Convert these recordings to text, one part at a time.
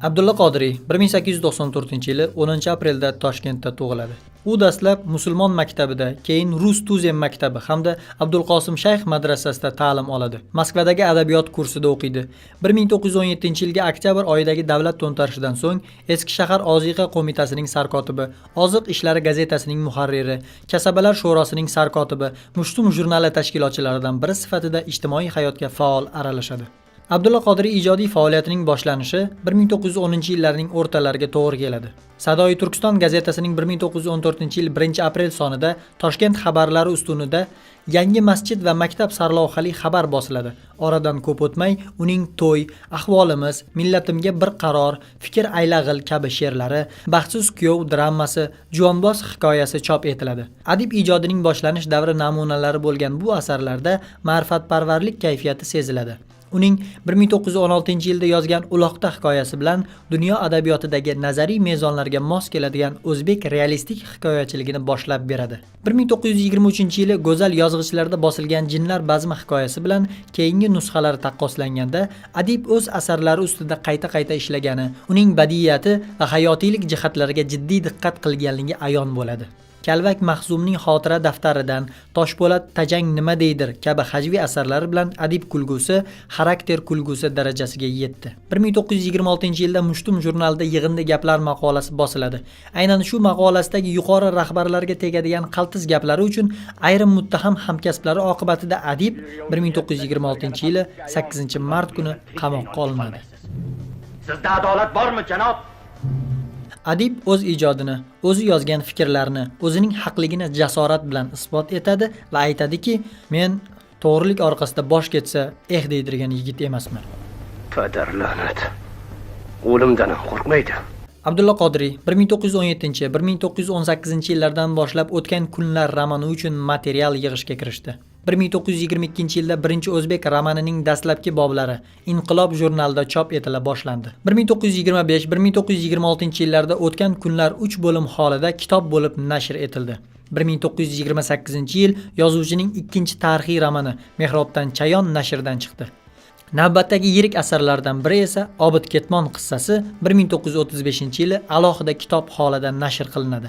Abdulla Qodiriy 1894-yili 10-aprelda Toshkentda tug'iladi. U dastlab musulmon maktabida, keyin Rus Tuzem maktabi hamda Abdulqosim Shayx madrasasida ta'lim oladi. Moskvadagi adabiyot kursida o'qiydi. 1917-yilgi oktyabr oyidagi davlat to'ntarishidan so'ng Eski shahar oziqa qo'mitasining sarkotibi, Oziq ishlari gazetasining muharriri, Kasabalar sho'rosining sarkotibi, Mushtum jurnali tashkilotchilaridan biri sifatida ijtimoiy hayotga faol aralashadi. Abdulla Qodiriy ijodiy faoliyatining boshlanishi 1910-yillarning o'rtalariga to'g'ri keladi. Sadoiy Turkiston gazetasining 1914-yil 1-aprel sonida Toshkent xabarlari ustunida yangi masjid va maktab sarlavhali xabar bosiladi. Oradan ko'p o'tmay uning to'y, ahvolimiz, millatimga bir qaror, fikr aylag'il kabi she'rlari, baxtsiz kuyov dramasi, juvonboz hikoyasi chop etiladi. Adib ijodining boshlanish davri namunalari bo'lgan bu asarlarda ma'rifatparvarlik kayfiyati seziladi. Uning 1916-yilda yozgan Uloqda hikoyasi bilan dunyo adabiyotidagi nazariy mezonlarga mos keladigan o'zbek realistik hikoyachiligini boshlab beradi. 1923-yili Go'zal yozg'ichlarda bosilgan Jinlar bazmi hikoyasi bilan keyingi nusxalari taqqoslanganda adib o'z asarlari ustida qayta ishlagani, uning badiiyati va hayotiylik jihatlariga jiddiy diqqat qilganligi ayon bo'ladi. Kalvak Mahzumning xotira daftaridan, Toshpo'lat Tajang nima deydir kabi hajviy asarlari bilan adib kulgusi, xarakter kulgusi darajasiga yetdi. 1926-yilda Mushtum jurnalida Yig'indi gaplar maqolasi bosiladi. Aynan shu maqolasidagi yuqori rahbarlarga tegadigan qaltis gaplari uchun ayrim muttaham hamkasblari oqibatida adib 1926-yili 8-mart kuni qamoqqa olinadi. Sizda adolat bormi, janob? Adib o'z ijodini, o'zi yozgan fikrlarini, o'zining haqligini jasorat bilan isbot etadi va aytadiki, men to'g'rilik orqasida bosh ketsa, deydirgan yigit emasman. Qadar la'nat. O'limdan qo'rqmaydi. Abdulla Qodiriy 1917-1918-yillardan boshlab O'tgan kunlar romani uchun material yig'ishga kirishdi. 1922-yilda birinchi o'zbek romanining dastlabki boblari Inqilob jurnalida chop etila boshlandi. 1925-1926-yillarda O'tgan kunlar 3 bo'lim holida kitob bo'lib nashr etildi. 1928-yil yozuvchining ikkinchi tarixiy romani Mehrobdan chayon nashrdan chiqdi. Navbatdagi yirik asarlardan biri esa Obid Ketmon qissasi 1935-yili alohida kitob holida nashr qilinadi.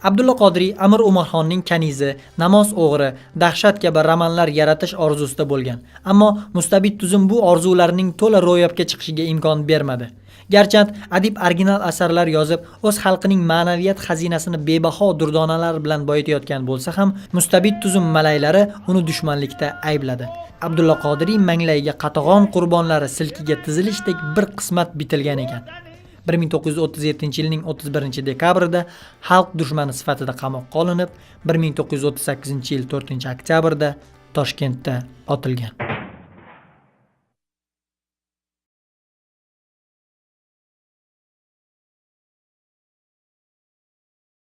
Abdulla Qodiriy Amir Umarxonning Kanizi, Namoz o'g'ri, Dahshat kabi romanlar yaratish orzusida bo'lgan. Ammo mustabid tuzum bu orzularining to'la ro'yobga chiqishiga imkon bermadi. Garchi adib original asarlar yozib, o'z xalqining ma'naviyat xazinasini bebaho durdonalar bilan boyitayotgan bo'lsa ham, mustabid tuzum malaylari uni dushmanlikda aybladi. Abdulla Qodiriy manglayiga qatag'on qurbonlari silkiga tizilishdek bir qismat bitilgan ekan. 1937-yilning 31-dekabrida xalq dushmani sifatida qamoqqa olinib, 1938-yil 4-oktyabrda Toshkentda otilgan.